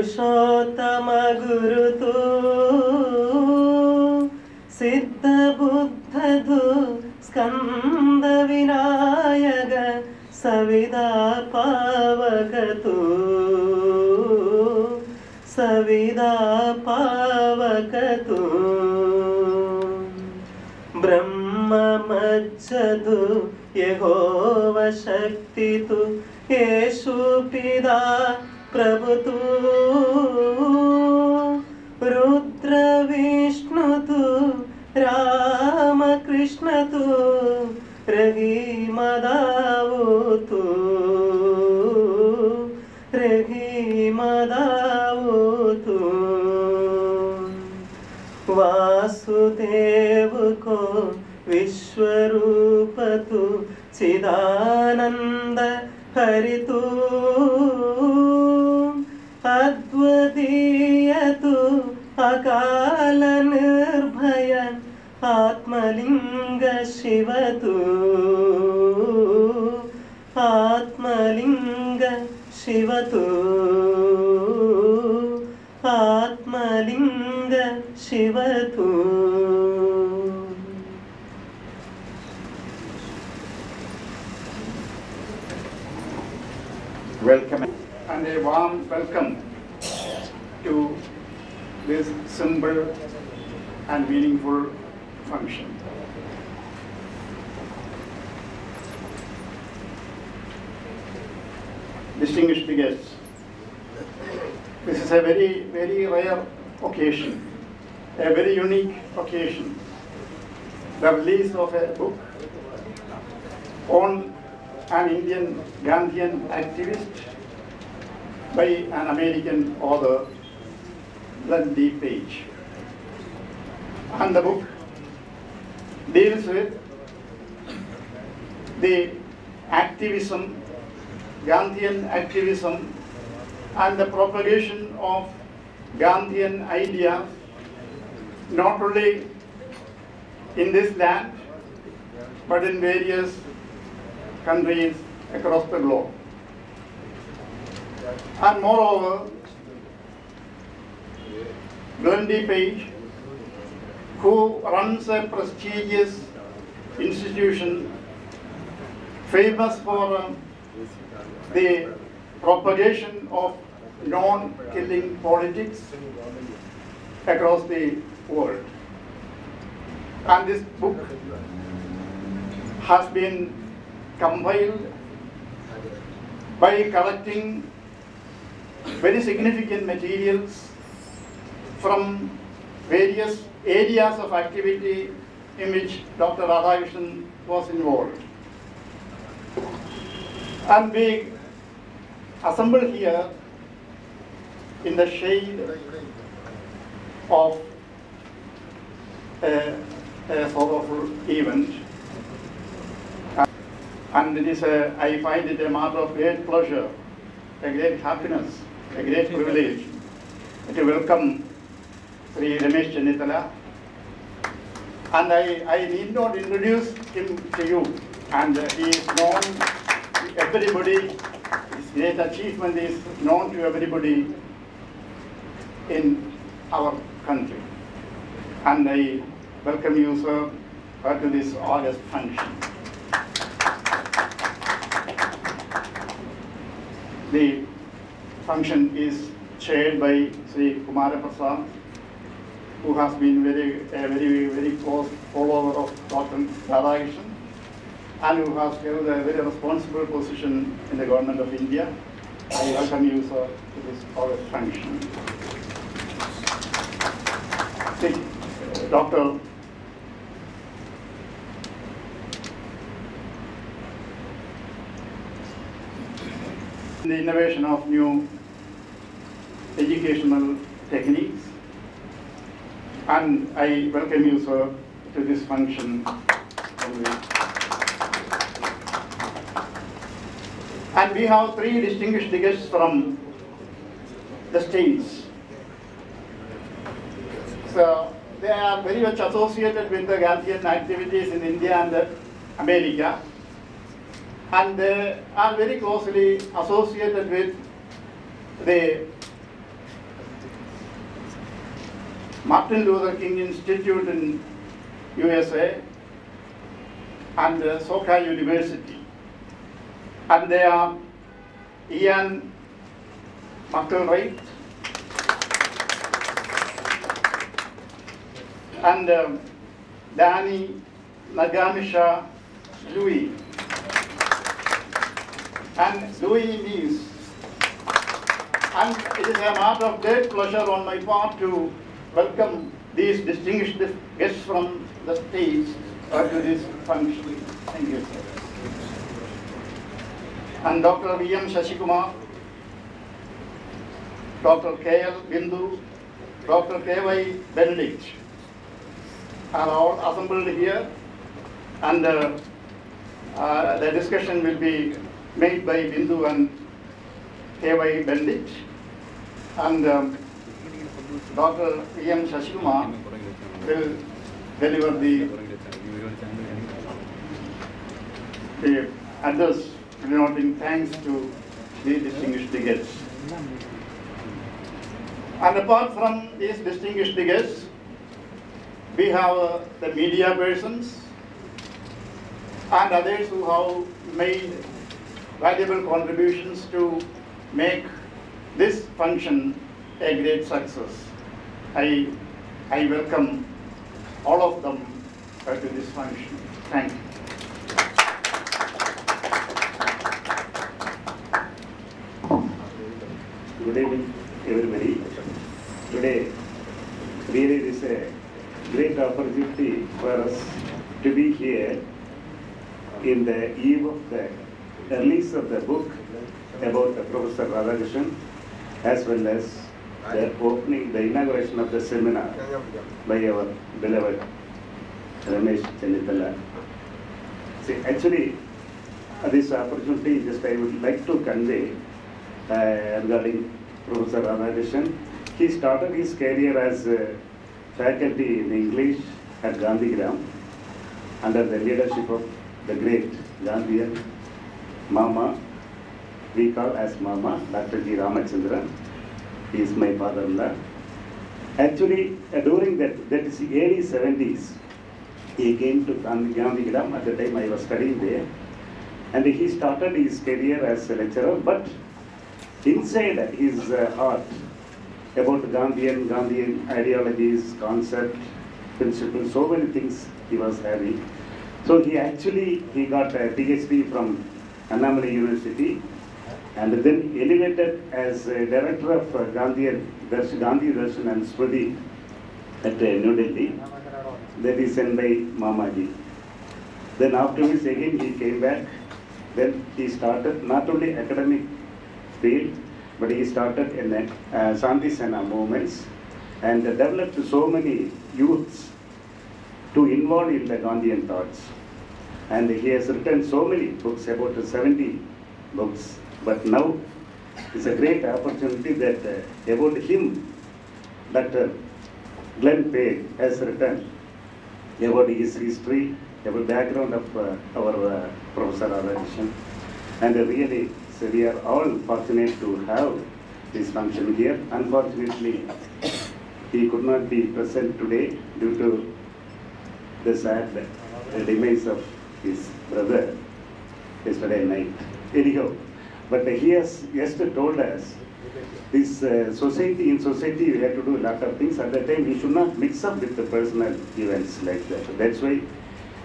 पुरुषोत्तम गुरुतु सिद्ध बुद्धधु स्कंद विनायक सविदा पावकतु सविदा पावकतु ब्रह्म मज्जदु यहोव शक्तितु येषु पिदा प्रभुतु रुद्र विष्णुतु रामकृष्णतु रघिमदावुतु रघिमदावुतु वासुदेव को विश्वरूपतु चिदानंद हरितु अद्वितीयतु अकाल निर्भय Atmalinga शिवतु Atmalinga शिवतु Atmalinga शिवतु. Welcome and a warm welcome to this simple and meaningful function. Distinguished guests, this is a very, very rare occasion, a very unique occasion, the release of a book on an Indian Gandhian activist by an American author, Glenn D. Page. And the book deals with the activism, Gandhian activism, and the propagation of Gandhian ideas, not only in this land, but in various countries across the globe. And moreover, Glenn D. Page, who runs a prestigious institution famous for the propagation of non-killing politics across the world. And this book has been compiled by collecting very significant materials from various areas of activity in which Dr. Radhakrishnan was involved. And we assemble here in the shade of a sorrowful event. And it is I find it a matter of great pleasure, a great happiness, a great privilege to welcome Sri Ramesh Chennithala. And I need not introduce him to you. And he is known to everybody. His great achievement is known to everybody in our country. And I welcome you, sir, to this August function. The function is chaired by Sri Kumara Prasad, who has been very close follower of Dr. Radhakrishnan, and who has held a very responsible position in the government of India. I welcome you, sir, to this August function. Dr. The innovation of new educational techniques, and I welcome you, sir, to this function. And we have three distinguished guests from the States. So they are very much associated with the Gandhian activities in India and America. And they are very closely associated with the Martin Luther King Institute in USA, and Soka University. And they are Ian McElwright and Danny Nagamisha Louis. And Louis means, and it is a matter of great pleasure on my part to welcome these distinguished guests from the stage to this function. Thank you, sir. And Dr. V.M. Shashikumar, Dr. K.L. Bindu, Dr. K.Y. Benedict are all assembled here, and the discussion will be made by Bindu and K.Y. Benedict, and Dr. V.M. Shashikumar will deliver the address denoting thanks to the distinguished guests. And apart from these distinguished guests, we have the media persons and others who have made valuable contributions to make this function a great success. I welcome all of them to this function. Thank you. Good evening, everybody. Today, really it is a great opportunity for us to be here in the eve of the release of the book about Professor Radhakrishnan, as well as the opening, the inauguration of the seminar by our beloved Ramesh Chennithala. See, actually, this opportunity just I would like to convey regarding Professor Radhakrishnan. He started his career as faculty in English at Gandhigram under the leadership of the great Gandhian Mama, we call as Mama, Dr. G. Ramachandran. He is my father-in-law. Actually, during that is the early 70s, he came to Gandhigram. At the time I was studying there. And he started his career as a lecturer, but inside his heart about Gandhian ideologies, concept, principles, so many things he was having. So he got a PhD from Annamalai University, and then elevated as director of Gandhi Darshan and Smriti at New Delhi. That is sent by Mamaji. Then afterwards again he came back. Then he started not only academic field, but he started in the Shanti Sena movements and developed so many youths to involve in the Gandhian thoughts. And he has written so many books, about 70 books. But now it's a great opportunity that about him, Dr. Glenn Page has written about his history, about background of our Professor Radhakrishnan. And really, so we are all fortunate to have this function here. Unfortunately, he could not be present today due to the sad demise of his brother yesterday night. Anyhow, but he has just told us this society we have to do a lot of things. At that time, we should not mix up with the personal events like that. That's why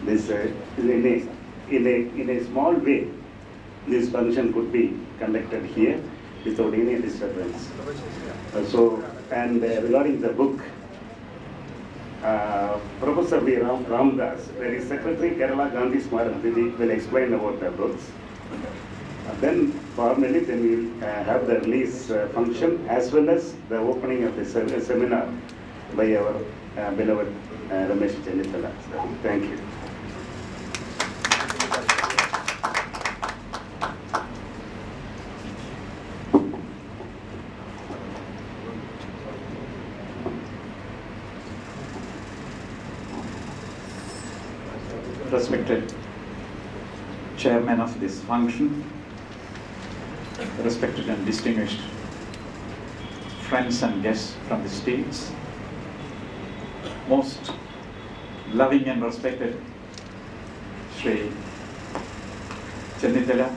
this in a small way, this function could be conducted here without any disturbance. Regarding the book, Professor V. Ramdas, that is Secretary Kerala Gandhi Smarak, will explain about the books. Then formally, we will have the release function as well as the opening of the seminar by our beloved Ramesh Chennithala. Thank you. Respected chairman of this function, respected and distinguished friends and guests from the states, most loving and respected Sri Chennithala,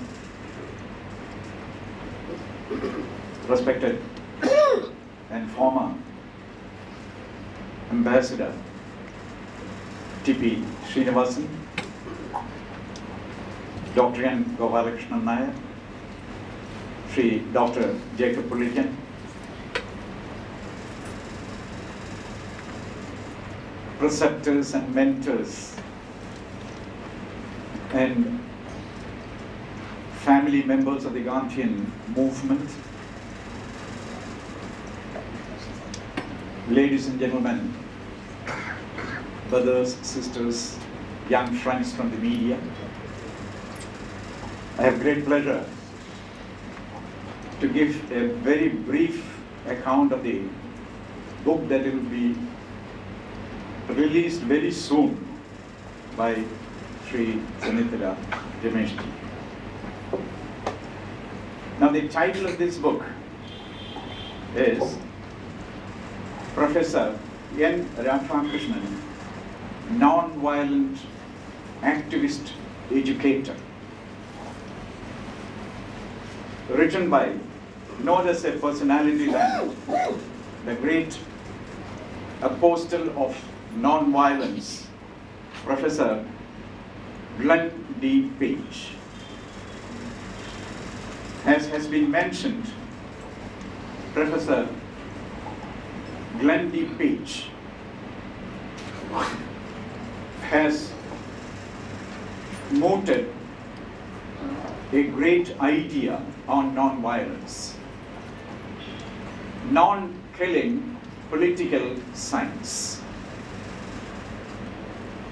respected and former Ambassador T.P. Srinivasan, Dr. N. Gopalakrishnan Nair, Sri Dr. Jacob Pullikan, preceptors and mentors and family members of the Gandhian movement, ladies and gentlemen, brothers, sisters, young friends from the media, I have great pleasure to give a very brief account of the book that will be released very soon by Sri Chennithala Rameshji. Now the title of this book is Professor N. Radhakrishnan, Non-Violent Activist Educator. Written by no less a personality than the great apostle of non-violence, Professor Glenn D. Page. As has been mentioned, Professor Glenn D. Page has mooted a great idea on non-violence, non-killing political science.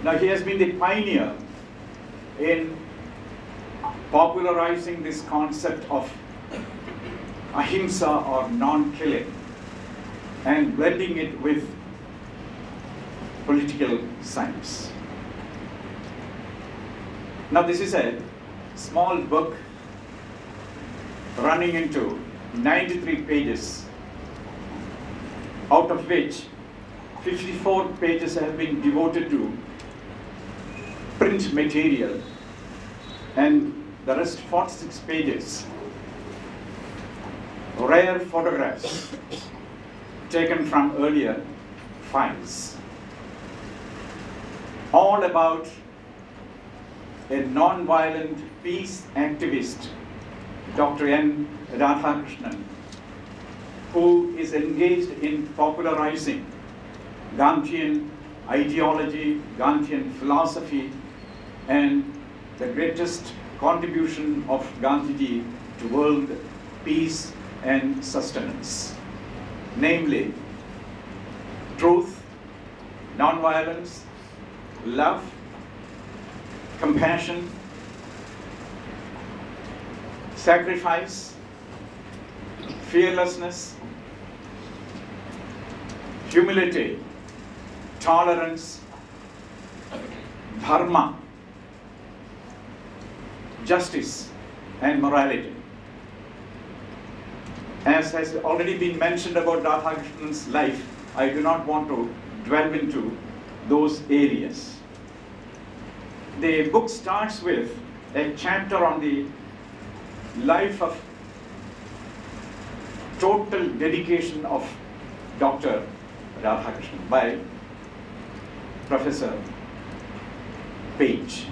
Now he has been the pioneer in popularizing this concept of ahimsa or non-killing and blending it with political science. Now this is a small book running into 93 pages, out of which 54 pages have been devoted to print material and the rest 46 pages rare photographs taken from earlier files, all about a non-violent peace activist, Dr. N. Radhakrishnan, who is engaged in popularizing Gandhian ideology, Gandhian philosophy, and the greatest contribution of Gandhiji to world peace and sustenance, namely truth, non-violence, love, compassion, sacrifice, fearlessness, humility, tolerance, dharma, justice, and morality. As has already been mentioned about Radhakrishnan's life, I do not want to delve into those areas. The book starts with a chapter on the life of total dedication of Dr. Radhakrishnan by Professor Page.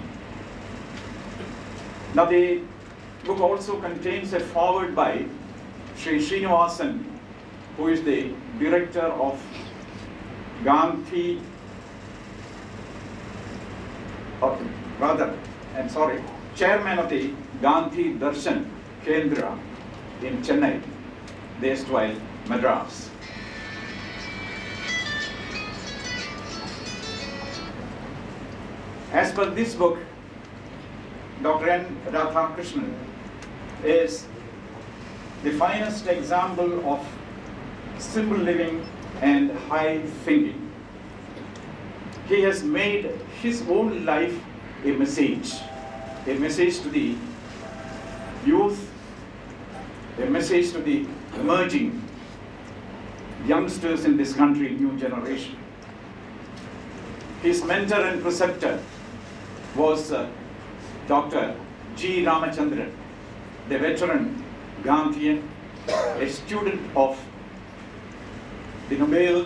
Now the book also contains a foreword by Sri Srinivasan, who is the director of Gandhi, or rather, chairman of the Gandhi Darshan Kendra in Chennai, the erstwhile Madras. As per this book, Dr. N. Radhakrishnan is the finest example of simple living and high thinking. He has made his own life a message to the youth, a message to the emerging youngsters in this country, new generation. His mentor and preceptor was Dr. G. Ramachandran, the veteran Gandhian, a student of the Nobel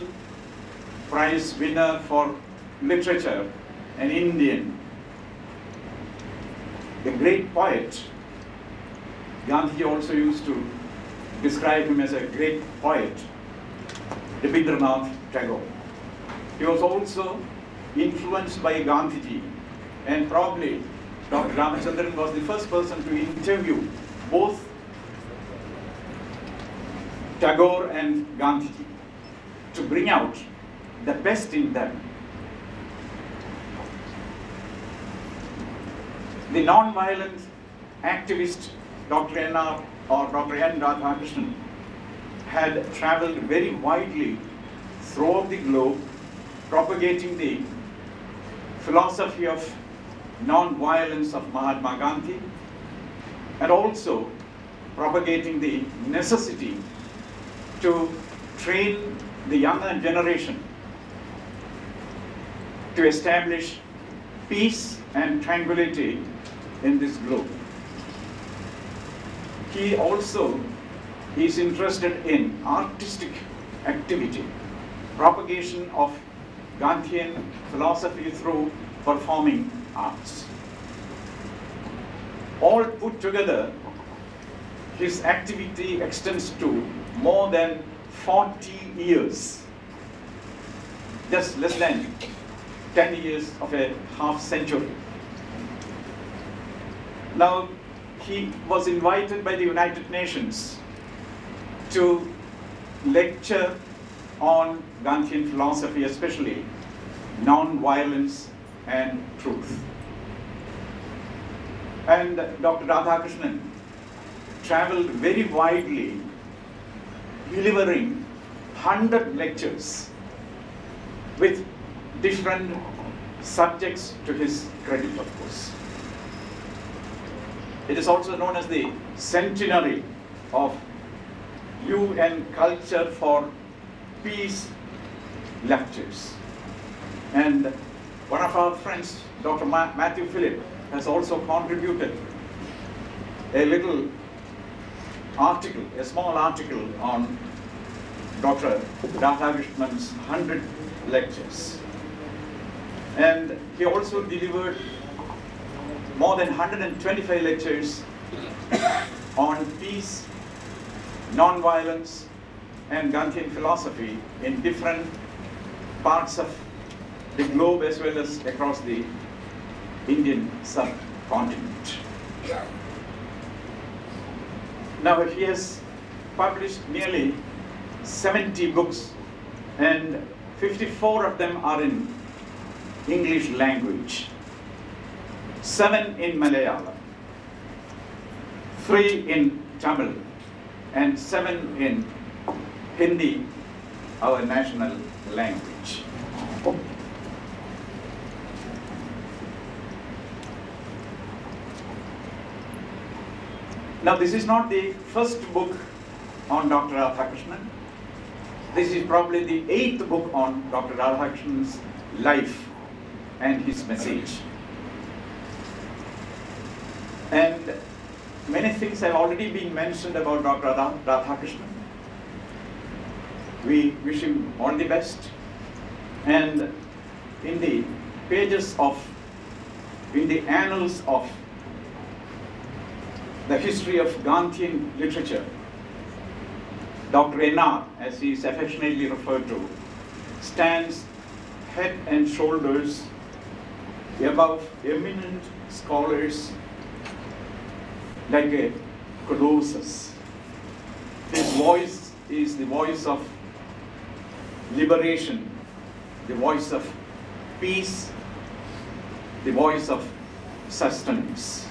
Prize winner for literature, an Indian, a great poet. Gandhi also used to describe him as a great poet, Rabindranath Tagore. He was also influenced by Gandhiji, and probably Dr. Ramachandran was the first person to interview both Tagore and Gandhiji to bring out the best in them. The non-violent activist Dr. N.R. or Dr. N. Radhakrishnan had traveled very widely throughout the globe, propagating the philosophy of non-violence of Mahatma Gandhi, and also propagating the necessity to train the younger generation to establish peace and tranquility in this globe. He also is interested in artistic activity, propagation of Gandhian philosophy through performing arts. All put together, his activity extends to more than 40 years, just less than 10 years of a half century. Now, he was invited by the United Nations to lecture on Gandhian philosophy, especially non-violence and truth. And Dr. Radhakrishnan traveled very widely, delivering 100 lectures with different subjects to his credit, of course. It is also known as the centenary of UN Culture for Peace lectures. And one of our friends, Dr. Matthew Phillip, has also contributed a little article, a small article on Dr. Radhakrishnan's 100 lectures. And he also delivered more than 125 lectures on peace, non-violence, and Gandhian philosophy in different parts of the globe as well as across the Indian subcontinent. Now he has published nearly 70 books, and 54 of them are in English language, 7 in Malayalam, 3 in Tamil, and 7 in Hindi, our national language. Now, this is not the first book on Dr. Radhakrishnan. This is probably the 8th book on Dr. Radhakrishnan's life and his message. And many things have already been mentioned about Dr. Radhakrishnan. We wish him all the best. And in the pages of, in the annals of the history of Gandhian literature, Dr. N.R., as he is affectionately referred to, stands head and shoulders above eminent scholars like a colossus. His voice is the voice of liberation, the voice of peace, the voice of sustenance.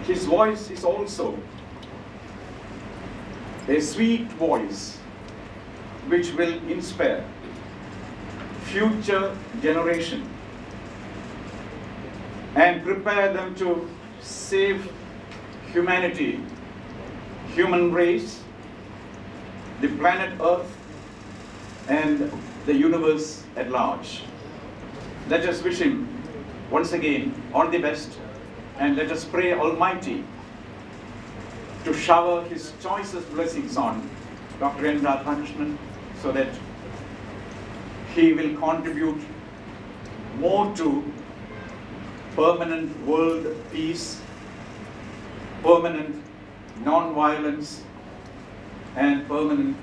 His voice is also a sweet voice which will inspire future generation and prepare them to save humanity, human race, the planet Earth, and the universe at large. Let us wish him once again all the best, and let us pray Almighty to shower his choicest blessings on Dr. N. Radhakrishnan, so that he will contribute more to permanent world peace, permanent non-violence, and permanent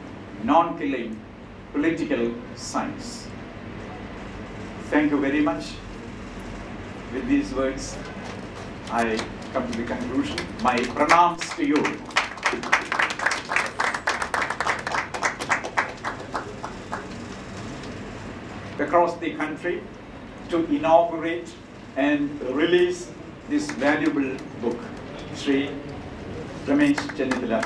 non-killing political science. Thank you very much. With these words, I come to the conclusion. My pranams to you. Across the country to inaugurate and release this valuable book, Sri Ramesh Chennithala.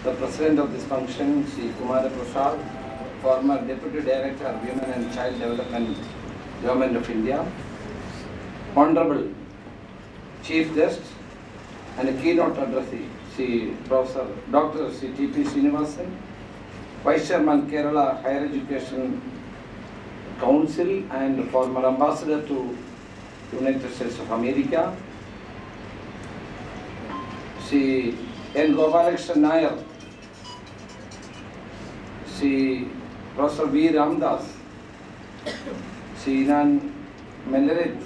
The President of this function, Sri Kumara Prasad, former Deputy Director of Women and Child Development, Government of India, Honorable Chief Guest and a keynote addressee, Sri Professor Dr. Sri T.P. Srinivasan, Vice Chairman Kerala Higher Education Council and former Ambassador to United States of America, Sri N. Gopalakrishnan Nair, Sri Professor V. Ramdas, Sri Inan Mellerit,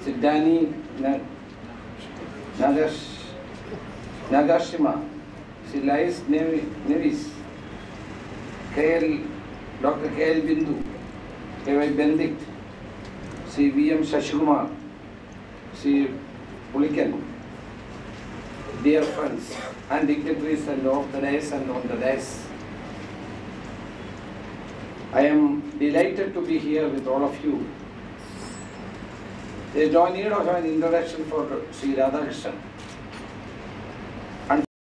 Sri Danny Nagashima, Sri Lais Nevis, Dr. K.L. Bindu, K.Y. Benedict, Sri V.M. Shashikumar, Sri Pulikan, dear friends and dignitaries and of the days and on the days. I am delighted to be here with all of you. There is no need of an introduction for Sri Radhakrishnan.